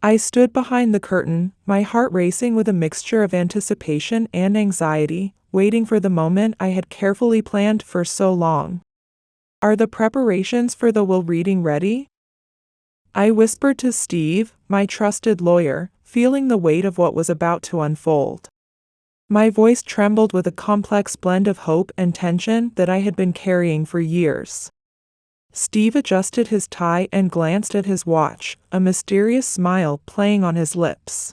I stood behind the curtain, my heart racing with a mixture of anticipation and anxiety, waiting for the moment I had carefully planned for so long. "Are the preparations for the will reading ready?" I whispered to Steve, my trusted lawyer, feeling the weight of what was about to unfold. My voice trembled with a complex blend of hope and tension that I had been carrying for years. Steve adjusted his tie and glanced at his watch, a mysterious smile playing on his lips.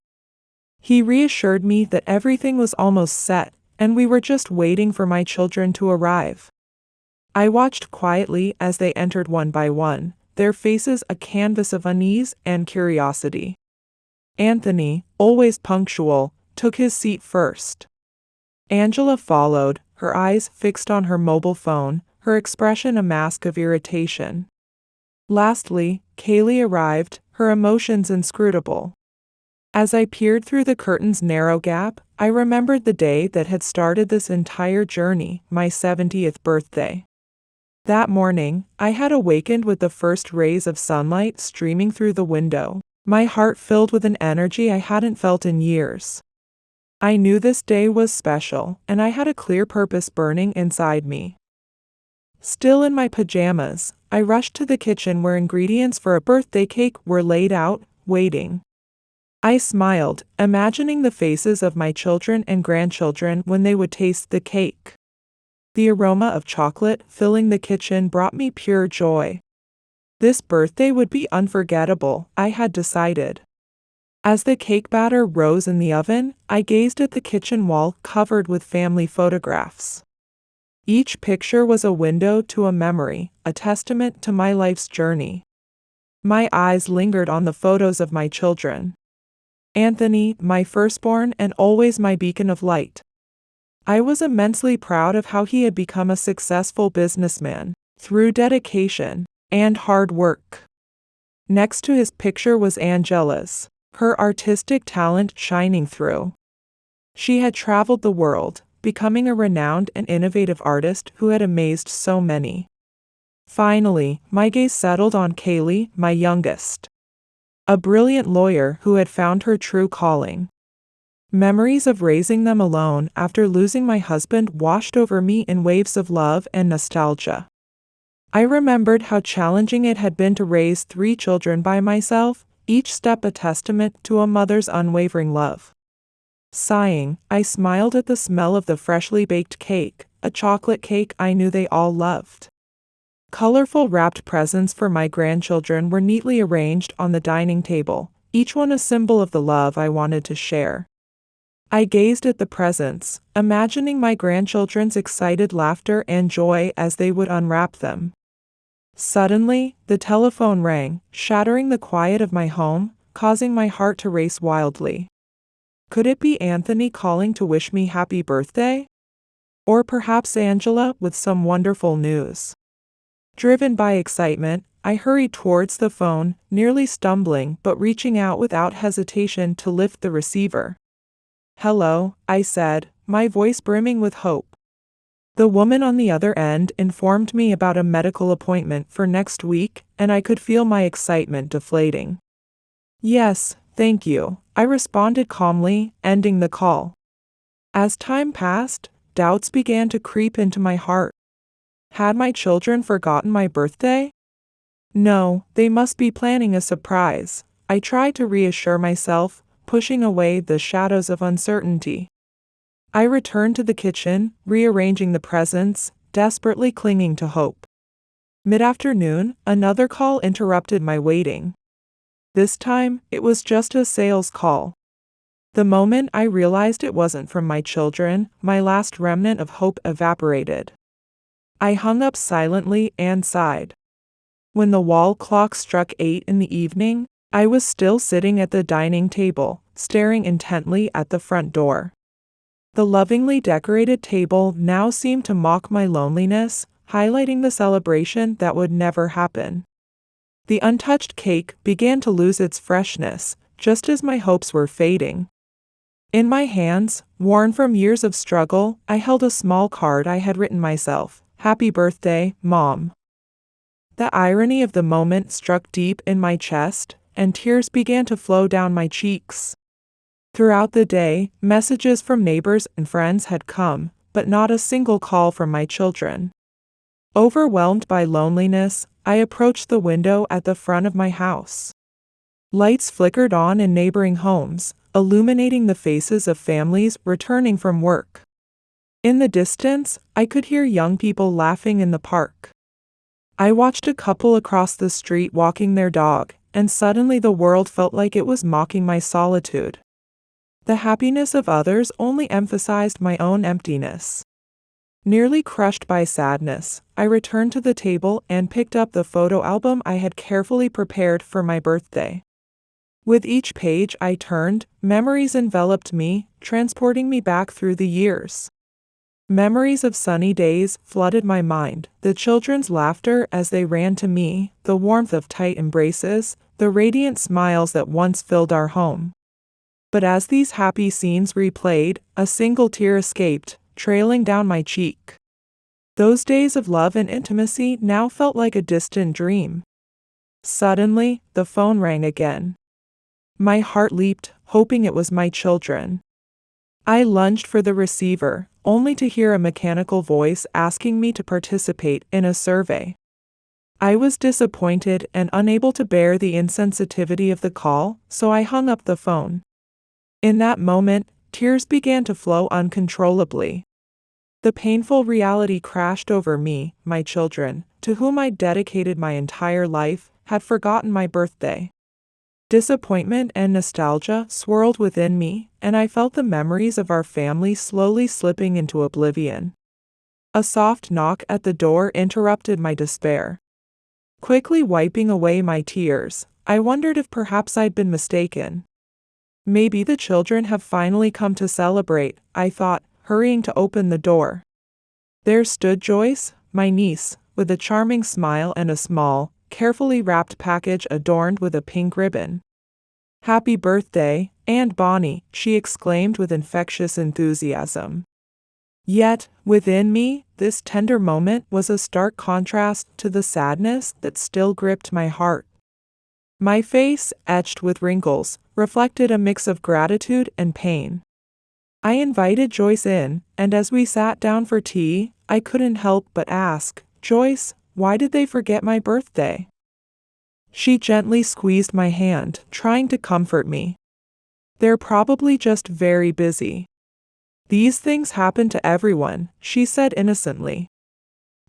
He reassured me that everything was almost set, and we were just waiting for my children to arrive. I watched quietly as they entered one by one, their faces a canvas of unease and curiosity. Anthony, always punctual, took his seat first. Angela followed, her eyes fixed on her mobile phone, her expression a mask of irritation. Lastly, Kaylee arrived, her emotions inscrutable. As I peered through the curtain's narrow gap, I remembered the day that had started this entire journey, my 70th birthday. That morning, I had awakened with the first rays of sunlight streaming through the window, my heart filled with an energy I hadn't felt in years. I knew this day was special, and I had a clear purpose burning inside me. Still in my pajamas, I rushed to the kitchen where ingredients for a birthday cake were laid out, waiting. I smiled, imagining the faces of my children and grandchildren when they would taste the cake. The aroma of chocolate filling the kitchen brought me pure joy. This birthday would be unforgettable, I had decided. As the cake batter rose in the oven, I gazed at the kitchen wall covered with family photographs. Each picture was a window to a memory, a testament to my life's journey. My eyes lingered on the photos of my children. Anthony, my firstborn and always my beacon of light. I was immensely proud of how he had become a successful businessman, through dedication and hard work. Next to his picture was Angela's, her artistic talent shining through. She had traveled the world, becoming a renowned and innovative artist who had amazed so many. Finally, my gaze settled on Kaylee, my youngest. A brilliant lawyer who had found her true calling. Memories of raising them alone after losing my husband washed over me in waves of love and nostalgia. I remembered how challenging it had been to raise 3 children by myself, each step a testament to a mother's unwavering love. Sighing, I smiled at the smell of the freshly baked cake, a chocolate cake I knew they all loved. Colorful wrapped presents for my grandchildren were neatly arranged on the dining table, each one a symbol of the love I wanted to share. I gazed at the presents, imagining my grandchildren's excited laughter and joy as they would unwrap them. Suddenly, the telephone rang, shattering the quiet of my home, causing my heart to race wildly. Could it be Anthony calling to wish me happy birthday? Or perhaps Angela with some wonderful news? Driven by excitement, I hurried towards the phone, nearly stumbling but reaching out without hesitation to lift the receiver. "Hello," I said, my voice brimming with hope. The woman on the other end informed me about a medical appointment for next week, and I could feel my excitement deflating. "Yes, thank you," I responded calmly, ending the call. As time passed, doubts began to creep into my heart. Had my children forgotten my birthday? No, they must be planning a surprise, I tried to reassure myself, pushing away the shadows of uncertainty. I returned to the kitchen, rearranging the presents, desperately clinging to hope. Mid-afternoon, another call interrupted my waiting. This time, it was just a sales call. The moment I realized it wasn't from my children, my last remnant of hope evaporated. I hung up silently and sighed. When the wall clock struck 8 in the evening, I was still sitting at the dining table, staring intently at the front door. The lovingly decorated table now seemed to mock my loneliness, highlighting the celebration that would never happen. The untouched cake began to lose its freshness, just as my hopes were fading. In my hands, worn from years of struggle, I held a small card I had written myself, "Happy birthday, Mom." The irony of the moment struck deep in my chest. and tears began to flow down my cheeks. Throughout the day, messages from neighbors and friends had come, but not a single call from my children. Overwhelmed by loneliness, I approached the window at the front of my house. Lights flickered on in neighboring homes, illuminating the faces of families returning from work. In the distance, I could hear young people laughing in the park. I watched a couple across the street walking their dog, and suddenly the world felt like it was mocking my solitude. The happiness of others only emphasized my own emptiness. Nearly crushed by sadness, I returned to the table and picked up the photo album I had carefully prepared for my birthday. With each page I turned, memories enveloped me, transporting me back through the years. Memories of sunny days flooded my mind, the children's laughter as they ran to me, the warmth of tight embraces, the radiant smiles that once filled our home. But as these happy scenes replayed, a single tear escaped, trailing down my cheek. Those days of love and intimacy now felt like a distant dream. Suddenly, the phone rang again. My heart leaped, hoping it was my children. I lunged for the receiver, only to hear a mechanical voice asking me to participate in a survey. I was disappointed and unable to bear the insensitivity of the call, so I hung up the phone. In that moment, tears began to flow uncontrollably. The painful reality crashed over me, my children, to whom I dedicated my entire life, had forgotten my birthday. Disappointment and nostalgia swirled within me, and I felt the memories of our family slowly slipping into oblivion. A soft knock at the door interrupted my despair. Quickly wiping away my tears, I wondered if perhaps I'd been mistaken. Maybe the children have finally come to celebrate, I thought, hurrying to open the door. There stood Joyce, my niece, with a charming smile and a small, carefully wrapped package adorned with a pink ribbon. "Happy birthday, Aunt Bonnie," she exclaimed with infectious enthusiasm. Yet, within me, this tender moment was a stark contrast to the sadness that still gripped my heart. My face, etched with wrinkles, reflected a mix of gratitude and pain. I invited Joyce in, and as we sat down for tea, I couldn't help but ask, "Joyce, why did they forget my birthday?" She gently squeezed my hand, trying to comfort me. "They're probably just very busy. These things happen to everyone," she said innocently.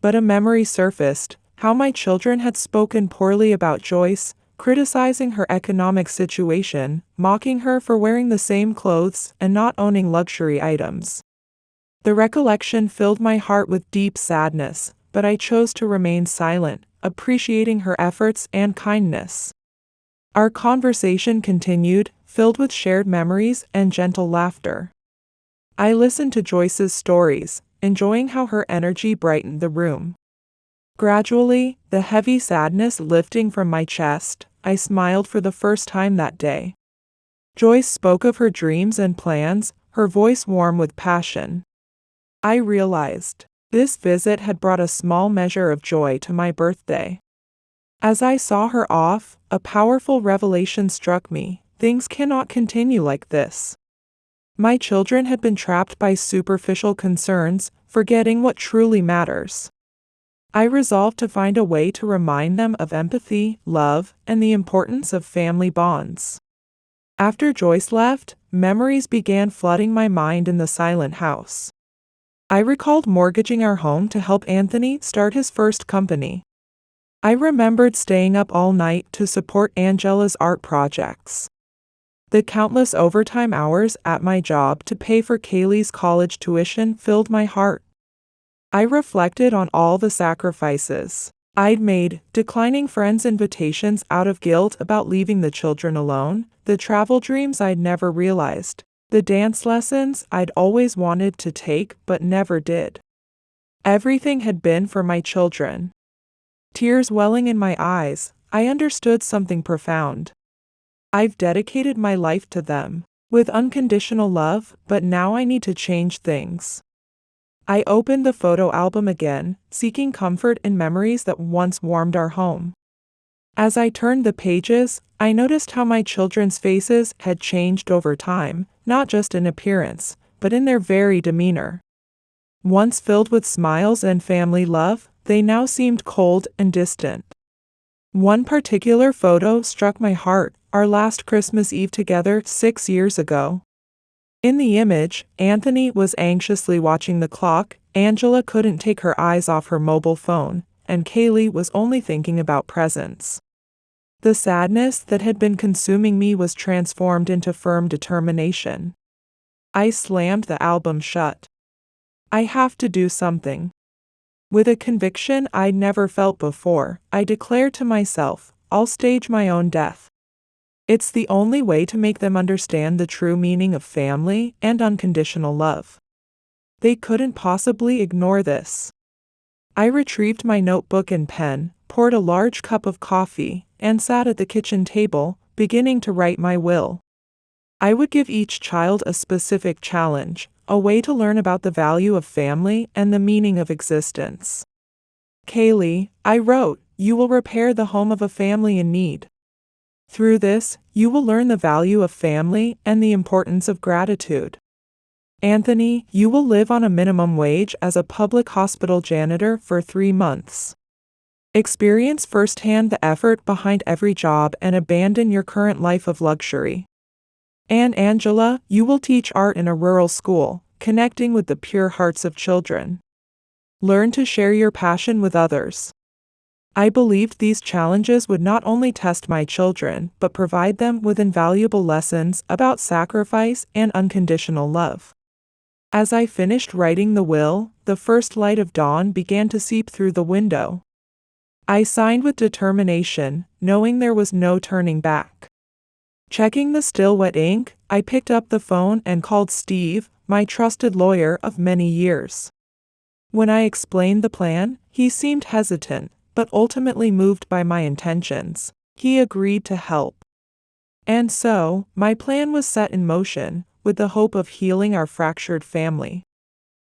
But a memory surfaced, how my children had spoken poorly about Joyce, criticizing her economic situation, mocking her for wearing the same clothes and not owning luxury items. The recollection filled my heart with deep sadness, but I chose to remain silent, appreciating her efforts and kindness. Our conversation continued, filled with shared memories and gentle laughter. I listened to Joyce's stories, enjoying how her energy brightened the room. Gradually, the heavy sadness lifting from my chest, I smiled for the first time that day. Joyce spoke of her dreams and plans, her voice warm with passion. I realized this visit had brought a small measure of joy to my birthday. As I saw her off, a powerful revelation struck me: things cannot continue like this. My children had been trapped by superficial concerns, forgetting what truly matters. I resolved to find a way to remind them of empathy, love, and the importance of family bonds. After Joyce left, memories began flooding my mind in the silent house. I recalled mortgaging our home to help Anthony start his first company. I remembered staying up all night to support Angela's art projects. The countless overtime hours at my job to pay for Kaylee's college tuition filled my heart. I reflected on all the sacrifices I'd made, declining friends' invitations out of guilt about leaving the children alone, the travel dreams I'd never realized, the dance lessons I'd always wanted to take but never did. Everything had been for my children. Tears welling in my eyes, I understood something profound. I've dedicated my life to them, with unconditional love, but now I need to change things. I opened the photo album again, seeking comfort in memories that once warmed our home. As I turned the pages, I noticed how my children's faces had changed over time, not just in appearance, but in their very demeanor. Once filled with smiles and family love, they now seemed cold and distant. One particular photo struck my heart, our last Christmas Eve together 6 years ago. In the image, Anthony was anxiously watching the clock, Angela couldn't take her eyes off her mobile phone, and Kaylee was only thinking about presents. The sadness that had been consuming me was transformed into firm determination. I slammed the album shut. I have to do something. With a conviction I'd never felt before, I declared to myself, I'll stage my own death. It's the only way to make them understand the true meaning of family and unconditional love. They couldn't possibly ignore this. I retrieved my notebook and pen, poured a large cup of coffee, and sat at the kitchen table, beginning to write my will. I would give each child a specific challenge, a way to learn about the value of family and the meaning of existence. Kaylee, I wrote, you will repair the home of a family in need. Through this, you will learn the value of family and the importance of gratitude. Anthony, you will live on a minimum wage as a public hospital janitor for 3 months. Experience firsthand the effort behind every job and abandon your current life of luxury. And Angela, you will teach art in a rural school, connecting with the pure hearts of children. Learn to share your passion with others. I believed these challenges would not only test my children, but provide them with invaluable lessons about sacrifice and unconditional love. As I finished writing the will, the first light of dawn began to seep through the window. I signed with determination, knowing there was no turning back. Checking the still wet ink, I picked up the phone and called Steve, my trusted lawyer of many years. When I explained the plan, he seemed hesitant, but ultimately moved by my intentions. He agreed to help. And so, my plan was set in motion, with the hope of healing our fractured family.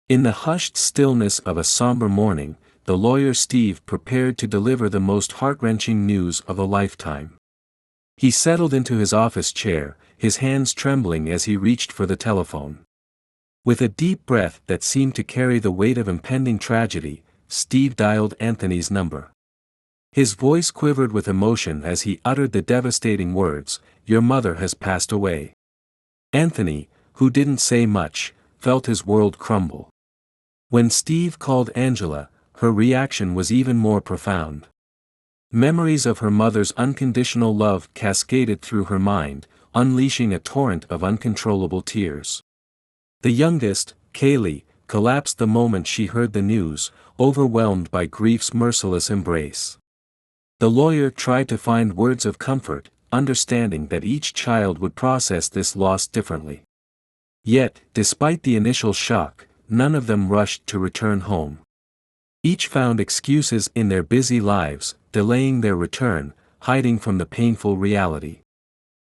In the hushed stillness of a somber morning, the lawyer Steve prepared to deliver the most heart-wrenching news of a lifetime. He settled into his office chair, his hands trembling as he reached for the telephone. With a deep breath that seemed to carry the weight of impending tragedy, Steve dialed Anthony's number. His voice quivered with emotion as he uttered the devastating words, "Your mother has passed away." Anthony, who didn't say much, felt his world crumble. When Steve called Angela, her reaction was even more profound. Memories of her mother's unconditional love cascaded through her mind, unleashing a torrent of uncontrollable tears. The youngest, Kaylee, collapsed the moment she heard the news, overwhelmed by grief's merciless embrace. The lawyer tried to find words of comfort, understanding that each child would process this loss differently. Yet, despite the initial shock, none of them rushed to return home. Each found excuses in their busy lives, delaying their return, hiding from the painful reality.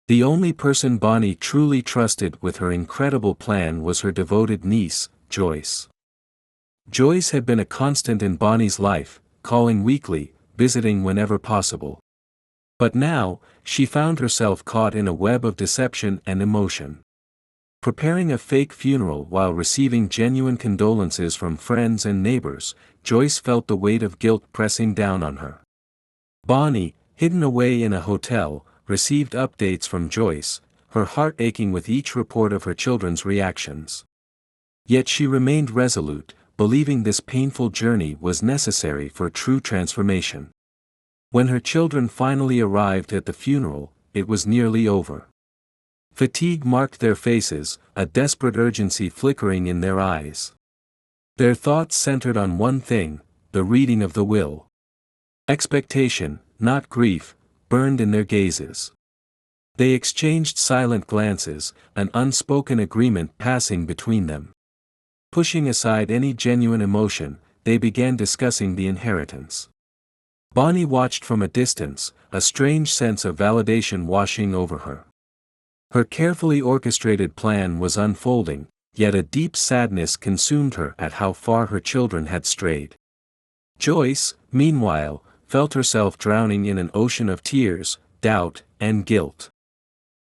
The only person Bonnie truly trusted with her incredible plan was her devoted niece, Joyce. Joyce had been a constant in Bonnie's life, calling weekly, visiting whenever possible. But now, she found herself caught in a web of deception and emotion. Preparing a fake funeral while receiving genuine condolences from friends and neighbors, Joyce felt the weight of guilt pressing down on her. Bonnie, hidden away in a hotel, received updates from Joyce, her heart aching with each report of her children's reactions. Yet she remained resolute, believing this painful journey was necessary for true transformation. When her children finally arrived at the funeral, it was nearly over. Fatigue marked their faces, a desperate urgency flickering in their eyes. Their thoughts centered on one thing, the reading of the will. Expectation, not grief, burned in their gazes. They exchanged silent glances, an unspoken agreement passing between them. Pushing aside any genuine emotion, they began discussing the inheritance. Bonnie watched from a distance, a strange sense of validation washing over her. Her carefully orchestrated plan was unfolding, yet a deep sadness consumed her at how far her children had strayed. Joyce, meanwhile, felt herself drowning in an ocean of tears, doubt, and guilt.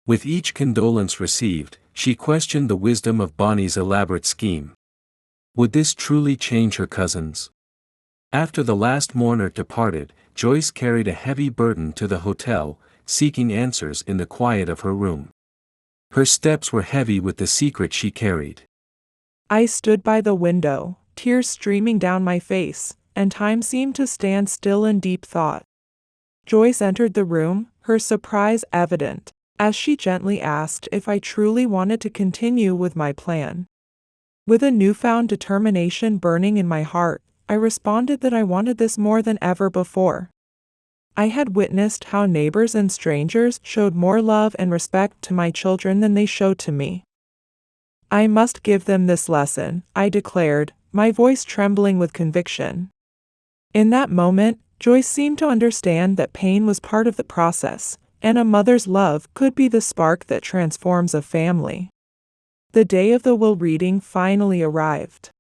With each condolence received, she questioned the wisdom of Bonnie's elaborate scheme. Would this truly change her cousins? After the last mourner departed, Joyce carried a heavy burden to the hotel, seeking answers in the quiet of her room. Her steps were heavy with the secret she carried. I stood by the window, tears streaming down my face, and time seemed to stand still in deep thought. Joyce entered the room, her surprise evident, as she gently asked if I truly wanted to continue with my plan. With a newfound determination burning in my heart, I responded that I wanted this more than ever before. I had witnessed how neighbors and strangers showed more love and respect to my children than they showed to me. I must give them this lesson, I declared, my voice trembling with conviction. In that moment, Joyce seemed to understand that pain was part of the process, and a mother's love could be the spark that transforms a family. The day of the will reading finally arrived.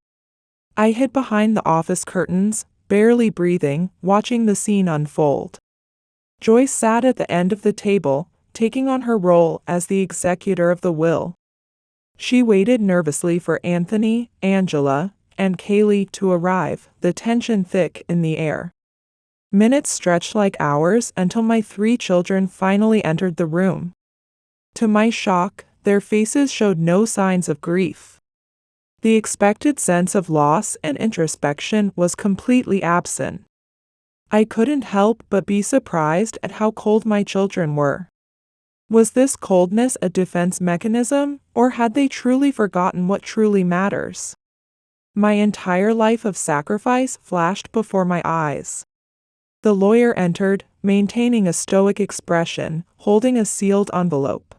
I hid behind the office curtains, barely breathing, watching the scene unfold. Joyce sat at the end of the table, taking on her role as the executor of the will. She waited nervously for Anthony, Angela, and Kaylee to arrive, the tension thick in the air. Minutes stretched like hours until my 3 children finally entered the room. To my shock, their faces showed no signs of grief. The expected sense of loss and introspection was completely absent. I couldn't help but be surprised at how cold my children were. Was this coldness a defense mechanism, or had they truly forgotten what truly matters? My entire life of sacrifice flashed before my eyes. The lawyer entered, maintaining a stoic expression, holding a sealed envelope.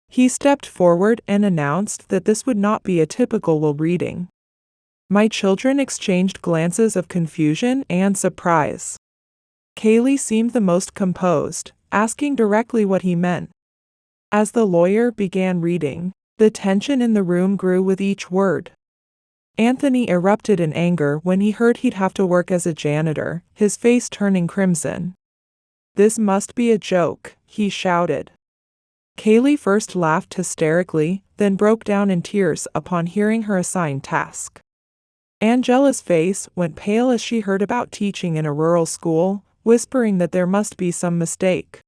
He stepped forward and announced that this would not be a typical will reading. My children exchanged glances of confusion and surprise. Kaylee seemed the most composed, asking directly what he meant. As the lawyer began reading, the tension in the room grew with each word. Anthony erupted in anger when he heard he'd have to work as a janitor, his face turning crimson. "This must be a joke," he shouted. Kaylee first laughed hysterically, then broke down in tears upon hearing her assigned task. Angela's face went pale as she heard about teaching in a rural school, whispering that there must be some mistake.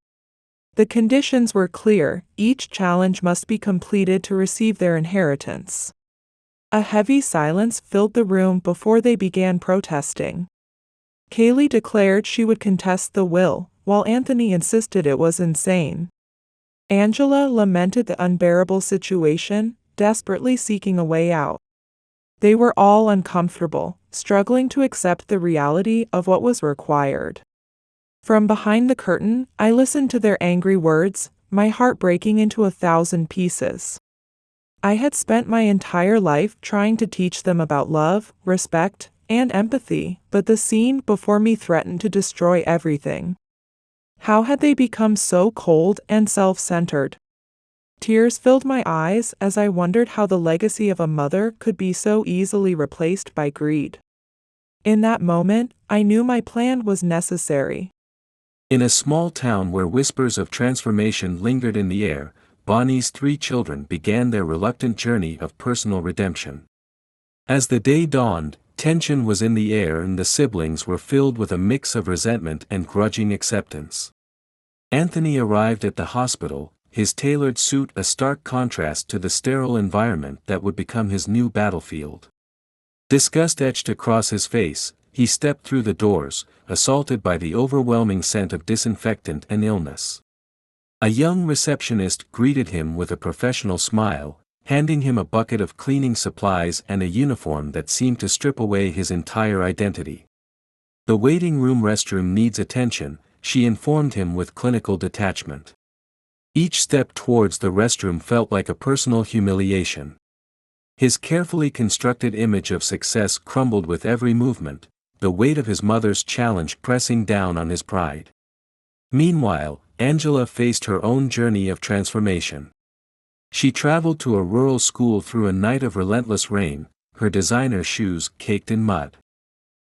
The conditions were clear: each challenge must be completed to receive their inheritance. A heavy silence filled the room before they began protesting. Kaylee declared she would contest the will, while Anthony insisted it was insane. Angela lamented the unbearable situation, desperately seeking a way out. They were all uncomfortable, struggling to accept the reality of what was required. From behind the curtain, I listened to their angry words, my heart breaking into 1,000 pieces. I had spent my entire life trying to teach them about love, respect, and empathy, but the scene before me threatened to destroy everything. How had they become so cold and self-centered? Tears filled my eyes as I wondered how the legacy of a mother could be so easily replaced by greed. In that moment, I knew my plan was necessary. In a small town where whispers of transformation lingered in the air, Bonnie's 3 children began their reluctant journey of personal redemption. As the day dawned, tension was in the air and the siblings were filled with a mix of resentment and grudging acceptance. Anthony arrived at the hospital, his tailored suit a stark contrast to the sterile environment that would become his new battlefield. Disgust etched across his face, he stepped through the doors, assaulted by the overwhelming scent of disinfectant and illness. A young receptionist greeted him with a professional smile, handing him a bucket of cleaning supplies and a uniform that seemed to strip away his entire identity. "The waiting room restroom needs attention," she informed him with clinical detachment. Each step towards the restroom felt like a personal humiliation. His carefully constructed image of success crumbled with every movement, the weight of his mother's challenge pressing down on his pride. Meanwhile, Angela faced her own journey of transformation. She traveled to a rural school through a night of relentless rain, her designer shoes caked in mud.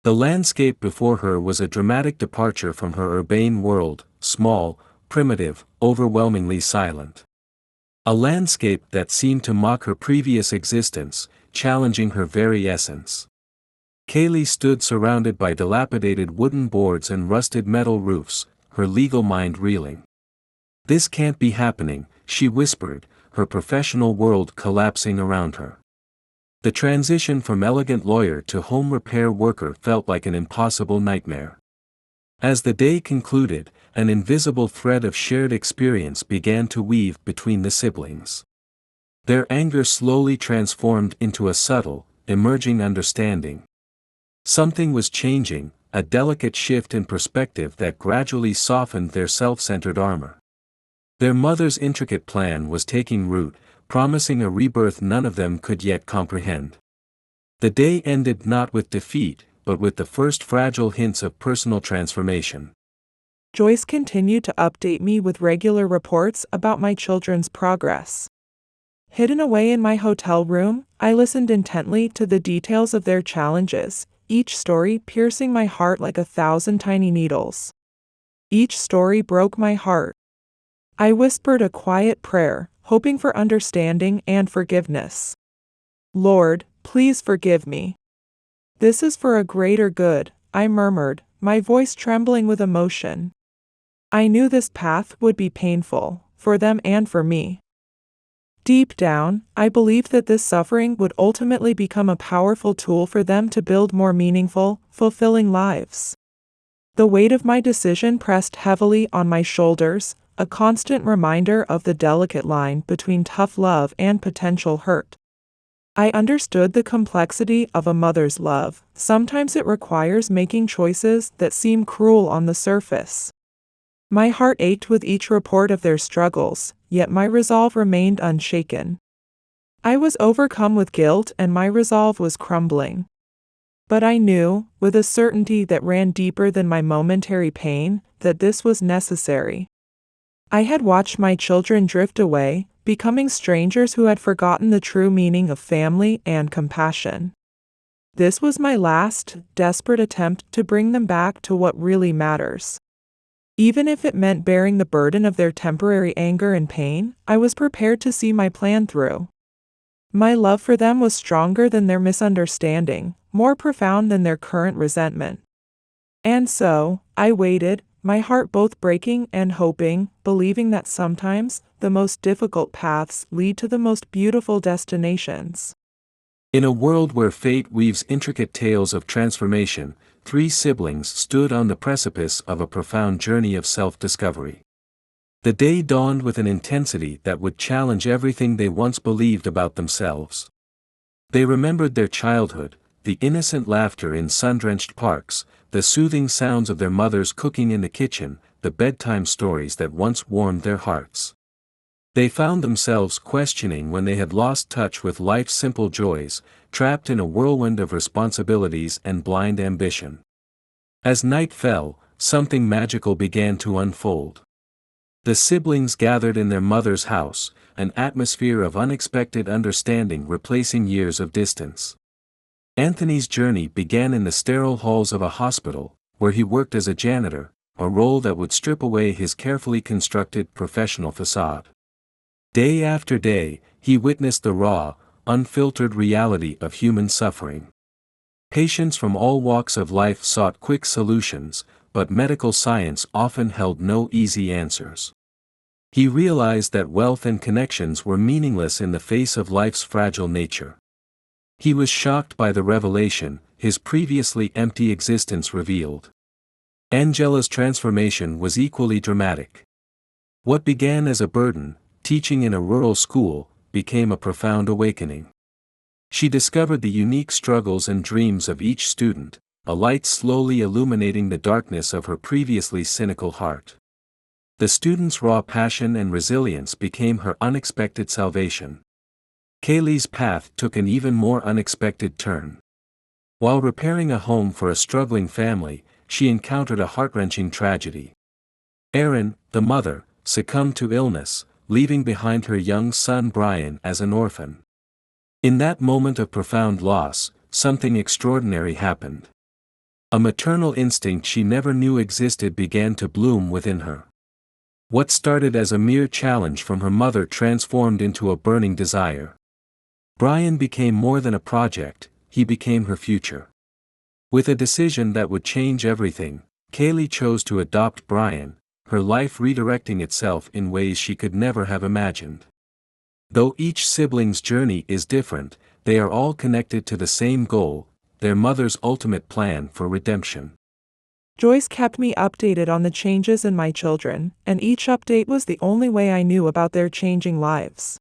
The landscape before her was a dramatic departure from her urbane world, small, primitive, overwhelmingly silent. A landscape that seemed to mock her previous existence, challenging her very essence. Kaylee stood surrounded by dilapidated wooden boards and rusted metal roofs, her legal mind reeling. "This can't be happening," she whispered, her professional world collapsing around her. The transition from elegant lawyer to home repair worker felt like an impossible nightmare. As the day concluded, an invisible thread of shared experience began to weave between the siblings. Their anger slowly transformed into a subtle, emerging understanding. Something was changing, a delicate shift in perspective that gradually softened their self-centered armor. Their mother's intricate plan was taking root, promising a rebirth none of them could yet comprehend. The day ended not with defeat, but with the first fragile hints of personal transformation. Joyce continued to update me with regular reports about my children's progress. Hidden away in my hotel room, I listened intently to the details of their challenges, each story piercing my heart like 1,000 tiny needles. Each story broke my heart. I whispered a quiet prayer, hoping for understanding and forgiveness. "Lord, please forgive me. This is for a greater good," I murmured, my voice trembling with emotion. I knew this path would be painful, for them and for me. Deep down, I believed that this suffering would ultimately become a powerful tool for them to build more meaningful, fulfilling lives. The weight of my decision pressed heavily on my shoulders, a constant reminder of the delicate line between tough love and potential hurt. I understood the complexity of a mother's love. Sometimes it requires making choices that seem cruel on the surface. My heart ached with each report of their struggles, yet my resolve remained unshaken. I was overcome with guilt and my resolve was crumbling. But I knew, with a certainty that ran deeper than my momentary pain, that this was necessary. I had watched my children drift away, becoming strangers who had forgotten the true meaning of family and compassion. This was my last, desperate attempt to bring them back to what really matters. Even if it meant bearing the burden of their temporary anger and pain, I was prepared to see my plan through. My love for them was stronger than their misunderstanding, more profound than their current resentment. And so, I waited, my heart both breaking and hoping, believing that sometimes, the most difficult paths lead to the most beautiful destinations. In a world where fate weaves intricate tales of transformation, 3 siblings stood on the precipice of a profound journey of self-discovery. The day dawned with an intensity that would challenge everything they once believed about themselves. They remembered their childhood, the innocent laughter in sun-drenched parks, the soothing sounds of their mothers cooking in the kitchen, the bedtime stories that once warmed their hearts. They found themselves questioning when they had lost touch with life's simple joys, trapped in a whirlwind of responsibilities and blind ambition. As night fell, something magical began to unfold. The siblings gathered in their mother's house, an atmosphere of unexpected understanding replacing years of distance. Anthony's journey began in the sterile halls of a hospital, where he worked as a janitor, a role that would strip away his carefully constructed professional facade. Day after day, he witnessed the raw, unfiltered reality of human suffering. Patients from all walks of life sought quick solutions, but medical science often held no easy answers. He realized that wealth and connections were meaningless in the face of life's fragile nature. He was shocked by the revelation his previously empty existence revealed. Angela's transformation was equally dramatic. What began as a burden, teaching in a rural school, became a profound awakening. She discovered the unique struggles and dreams of each student, a light slowly illuminating the darkness of her previously cynical heart. The students' raw passion and resilience became her unexpected salvation. Kaylee's path took an even more unexpected turn. While repairing a home for a struggling family, she encountered a heart-wrenching tragedy. Erin, the mother, succumbed to illness, leaving behind her young son Brian as an orphan. In that moment of profound loss, something extraordinary happened. A maternal instinct she never knew existed began to bloom within her. What started as a mere challenge from her mother transformed into a burning desire. Brian became more than a project, he became her future. With a decision that would change everything, Kaylee chose to adopt Brian, her life redirecting itself in ways she could never have imagined. Though each sibling's journey is different, they are all connected to the same goal, their mother's ultimate plan for redemption. Joyce kept me updated on the changes in my children, and each update was the only way I knew about their changing lives.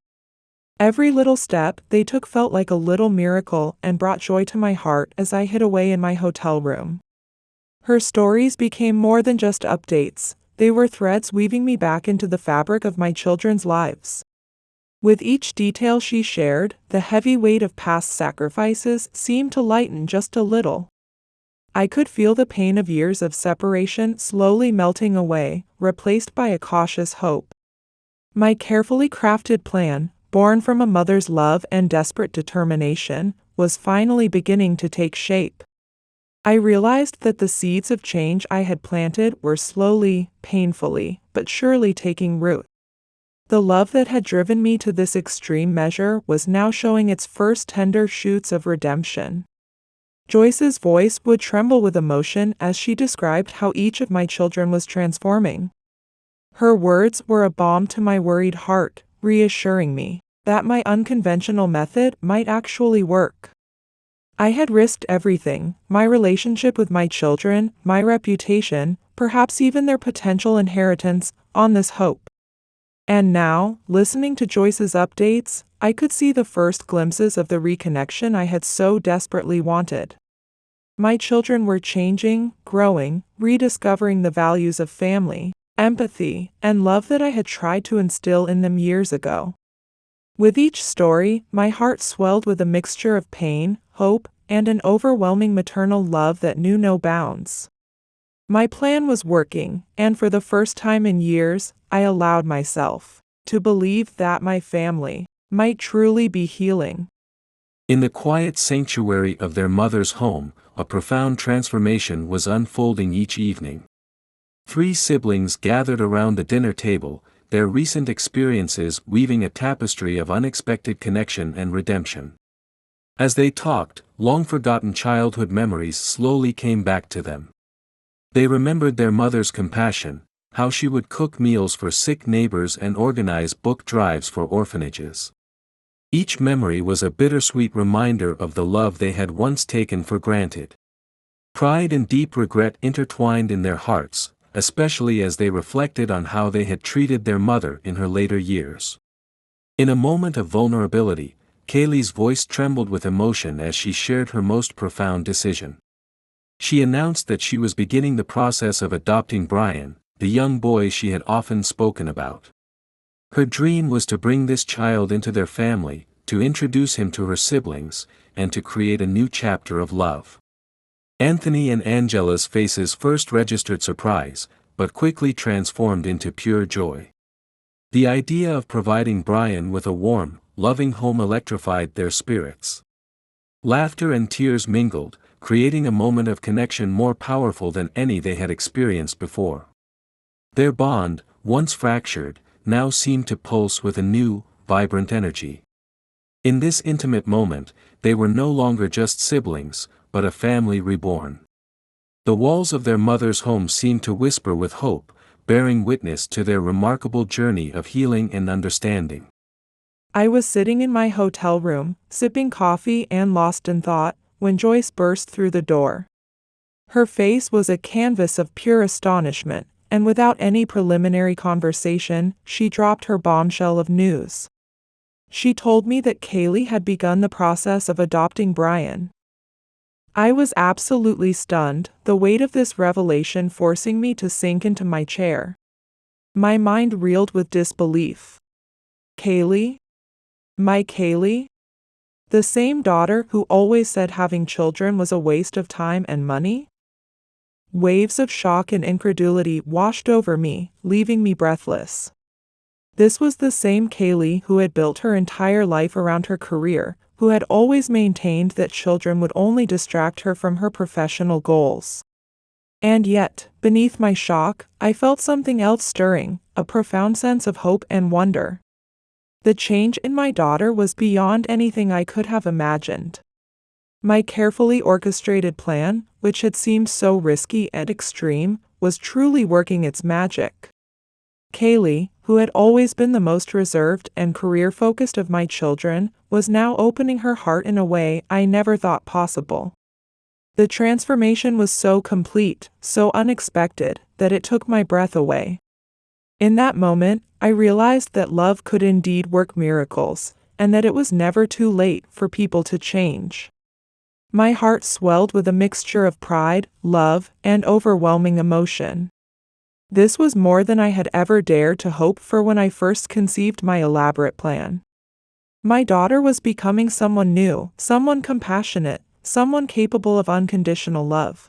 Every little step they took felt like a little miracle and brought joy to my heart as I hid away in my hotel room. Her stories became more than just updates, they were threads weaving me back into the fabric of my children's lives. With each detail she shared, the heavy weight of past sacrifices seemed to lighten just a little. I could feel the pain of years of separation slowly melting away, replaced by a cautious hope. My carefully crafted plan, born from a mother's love and desperate determination, was finally beginning to take shape. I realized that the seeds of change I had planted were slowly, painfully, but surely taking root. The love that had driven me to this extreme measure was now showing its first tender shoots of redemption. Joyce's voice would tremble with emotion as she described how each of my children was transforming. Her words were a balm to my worried heart, reassuring me that my unconventional method might actually work. I had risked everything, my relationship with my children, my reputation, perhaps even their potential inheritance, on this hope. And now, listening to Joyce's updates, I could see the first glimpses of the reconnection I had so desperately wanted. My children were changing, growing, rediscovering the values of family, empathy, and love that I had tried to instill in them years ago. With each story, my heart swelled with a mixture of pain, hope, and an overwhelming maternal love that knew no bounds. My plan was working, and for the first time in years, I allowed myself to believe that my family might truly be healing. In the quiet sanctuary of their mother's home, a profound transformation was unfolding each evening. 3 siblings gathered around the dinner table, their recent experiences weaving a tapestry of unexpected connection and redemption. As they talked, long-forgotten childhood memories slowly came back to them. They remembered their mother's compassion, how she would cook meals for sick neighbors and organize book drives for orphanages. Each memory was a bittersweet reminder of the love they had once taken for granted. Pride and deep regret intertwined in their hearts, especially as they reflected on how they had treated their mother in her later years. In a moment of vulnerability, Kaylee's voice trembled with emotion as she shared her most profound decision. She announced that she was beginning the process of adopting Brian, the young boy she had often spoken about. Her dream was to bring this child into their family, to introduce him to her siblings, and to create a new chapter of love. Anthony and Angela's faces first registered surprise, but quickly transformed into pure joy. The idea of providing Brian with a warm, loving home electrified their spirits. Laughter and tears mingled, creating a moment of connection more powerful than any they had experienced before. Their bond, once fractured, now seemed to pulse with a new, vibrant energy. In this intimate moment, they were no longer just siblings, but a family reborn. The walls of their mother's home seemed to whisper with hope, bearing witness to their remarkable journey of healing and understanding. I was sitting in my hotel room, sipping coffee and lost in thought, when Joyce burst through the door. Her face was a canvas of pure astonishment, and without any preliminary conversation, she dropped her bombshell of news. She told me that Kaylee had begun the process of adopting Brian. I was absolutely stunned, the weight of this revelation forcing me to sink into my chair. My mind reeled with disbelief. Kaylee? My Kaylee? The same daughter who always said having children was a waste of time and money? Waves of shock and incredulity washed over me, leaving me breathless. This was the same Kaylee who had built her entire life around her career, who had always maintained that children would only distract her from her professional goals. And yet, beneath my shock, I felt something else stirring, a profound sense of hope and wonder. The change in my daughter was beyond anything I could have imagined. My carefully orchestrated plan, which had seemed so risky and extreme, was truly working its magic. Kaylee, who had always been the most reserved and career-focused of my children, was now opening her heart in a way I never thought possible. The transformation was so complete, so unexpected, that it took my breath away. In that moment, I realized that love could indeed work miracles, and that it was never too late for people to change. My heart swelled with a mixture of pride, love, and overwhelming emotion. This was more than I had ever dared to hope for when I first conceived my elaborate plan. My daughter was becoming someone new, someone compassionate, someone capable of unconditional love.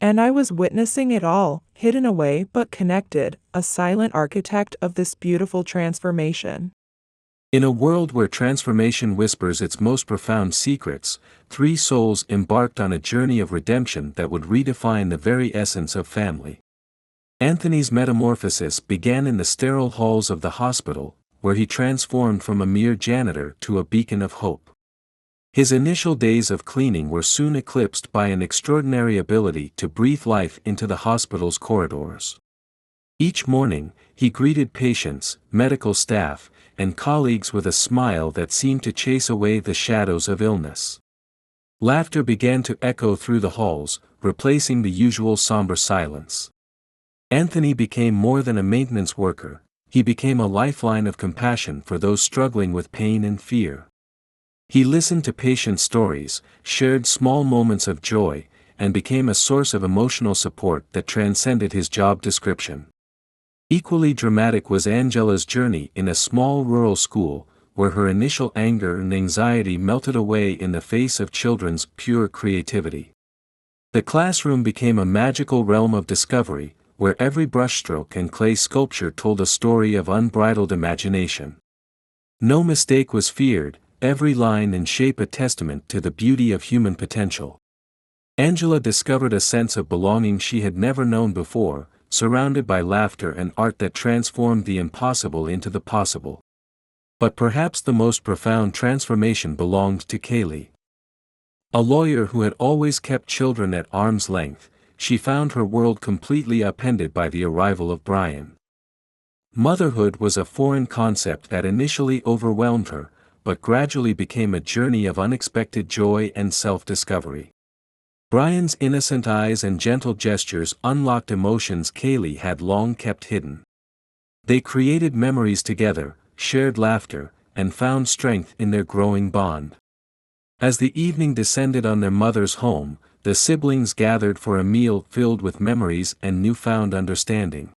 And I was witnessing it all, hidden away but connected, a silent architect of this beautiful transformation. In a world where transformation whispers its most profound secrets, three souls embarked on a journey of redemption that would redefine the very essence of family. Anthony's metamorphosis began in the sterile halls of the hospital, where he transformed from a mere janitor to a beacon of hope. His initial days of cleaning were soon eclipsed by an extraordinary ability to breathe life into the hospital's corridors. Each morning, he greeted patients, medical staff, and colleagues with a smile that seemed to chase away the shadows of illness. Laughter began to echo through the halls, replacing the usual somber silence. Anthony became more than a maintenance worker, he became a lifeline of compassion for those struggling with pain and fear. He listened to patient stories, shared small moments of joy, and became a source of emotional support that transcended his job description. Equally dramatic was Angela's journey in a small rural school, where her initial anger and anxiety melted away in the face of children's pure creativity. The classroom became a magical realm of discovery, where every brushstroke and clay sculpture told a story of unbridled imagination. No mistake was feared, every line and shape a testament to the beauty of human potential. Angela discovered a sense of belonging she had never known before, surrounded by laughter and art that transformed the impossible into the possible. But perhaps the most profound transformation belonged to Kaylee. A lawyer who had always kept children at arm's length, she found her world completely upended by the arrival of Brian. Motherhood was a foreign concept that initially overwhelmed her, but gradually became a journey of unexpected joy and self-discovery. Brian's innocent eyes and gentle gestures unlocked emotions Kaylee had long kept hidden. They created memories together, shared laughter, and found strength in their growing bond. As the evening descended on their mother's home, the siblings gathered for a meal filled with memories and newfound understanding.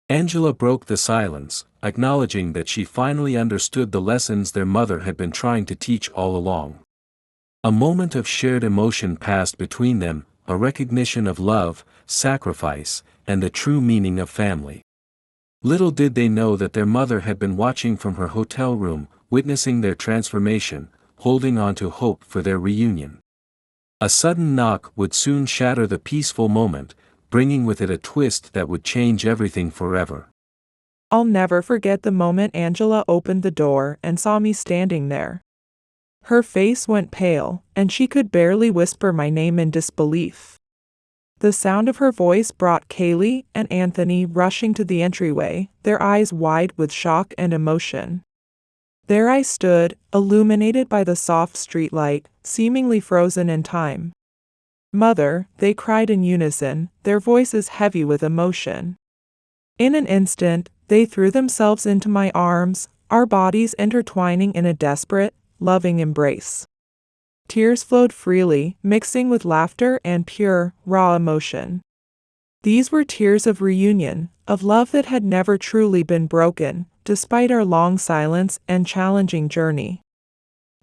Angela broke the silence, acknowledging that she finally understood the lessons their mother had been trying to teach all along. A moment of shared emotion passed between them, a recognition of love, sacrifice, and the true meaning of family. Little did they know that their mother had been watching from her hotel room, witnessing their transformation, holding on to hope for their reunion. A sudden knock would soon shatter the peaceful moment, bringing with it a twist that would change everything forever. I'll never forget the moment Angela opened the door and saw me standing there. Her face went pale, and she could barely whisper my name in disbelief. The sound of her voice brought Kaylee and Anthony rushing to the entryway, their eyes wide with shock and emotion. There I stood, illuminated by the soft streetlight, seemingly frozen in time. "Mother," they cried in unison, their voices heavy with emotion. In an instant, they threw themselves into my arms, our bodies intertwining in a desperate, loving embrace. Tears flowed freely, mixing with laughter and pure, raw emotion. These were tears of reunion, of love that had never truly been broken, despite our long silence and challenging journey.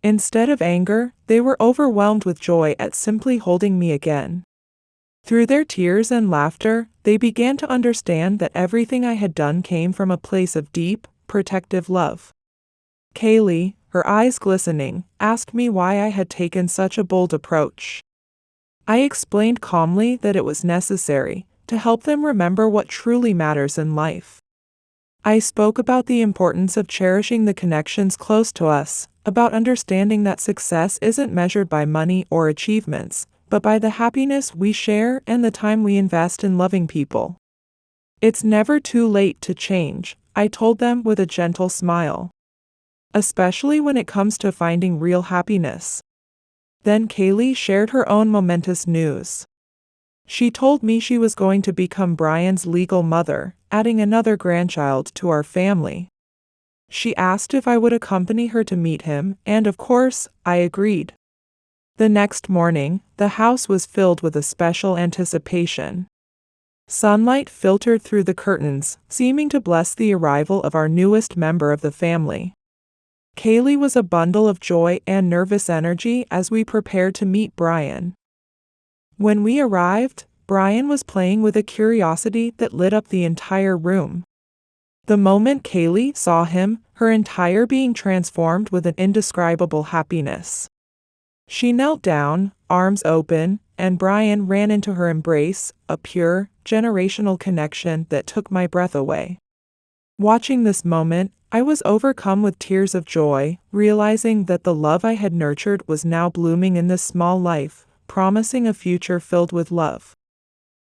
Instead of anger, they were overwhelmed with joy at simply holding me again. Through their tears and laughter, they began to understand that everything I had done came from a place of deep, protective love. Kaylee, her eyes glistening, asked me why I had taken such a bold approach. I explained calmly that it was necessary to help them remember what truly matters in life. I spoke about the importance of cherishing the connections close to us, about understanding that success isn't measured by money or achievements, but by the happiness we share and the time we invest in loving people. It's never too late to change, I told them with a gentle smile. Especially when it comes to finding real happiness. Then Kaylee shared her own momentous news. She told me she was going to become Brian's legal mother, adding another grandchild to our family. She asked if I would accompany her to meet him, and of course, I agreed. The next morning, the house was filled with a special anticipation. Sunlight filtered through the curtains, seeming to bless the arrival of our newest member of the family. Kaylee was a bundle of joy and nervous energy as we prepared to meet Brian. When we arrived, Brian was playing with a curiosity that lit up the entire room. The moment Kaylee saw him, her entire being transformed with an indescribable happiness. She knelt down, arms open, and Brian ran into her embrace, a pure, generational connection that took my breath away. Watching this moment, I was overcome with tears of joy, realizing that the love I had nurtured was now blooming in this small life, promising a future filled with love.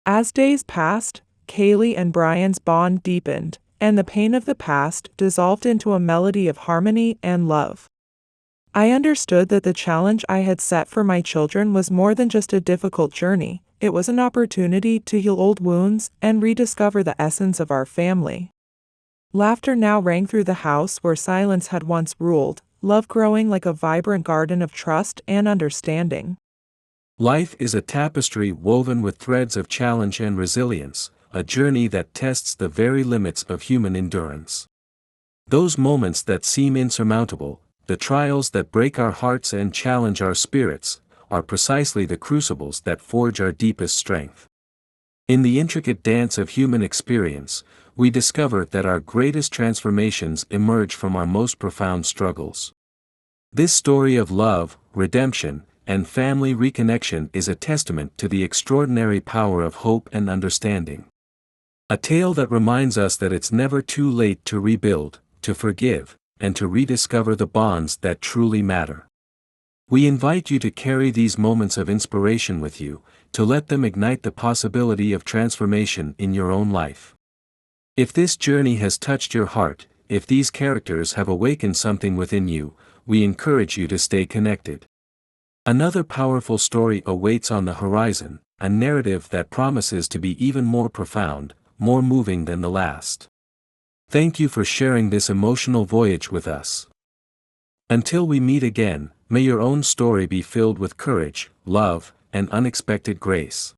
As days passed, Kaylee and Brian's bond deepened, and the pain of the past dissolved into a melody of harmony and love. I understood that the challenge I had set for my children was more than just a difficult journey, it was an opportunity to heal old wounds and rediscover the essence of our family. Laughter now rang through the house where silence had once ruled, love growing like a vibrant garden of trust and understanding. Life is a tapestry woven with threads of challenge and resilience, a journey that tests the very limits of human endurance. Those moments that seem insurmountable, the trials that break our hearts and challenge our spirits, are precisely the crucibles that forge our deepest strength. In the intricate dance of human experience, we discover that our greatest transformations emerge from our most profound struggles. This story of love, redemption, and family reconnection is a testament to the extraordinary power of hope and understanding. A tale that reminds us that it's never too late to rebuild, to forgive, and to rediscover the bonds that truly matter. We invite you to carry these moments of inspiration with you, to let them ignite the possibility of transformation in your own life. If this journey has touched your heart, if these characters have awakened something within you, we encourage you to stay connected. Another powerful story awaits on the horizon, a narrative that promises to be even more profound, more moving than the last. Thank you for sharing this emotional voyage with us. Until we meet again, may your own story be filled with courage, love, and unexpected grace.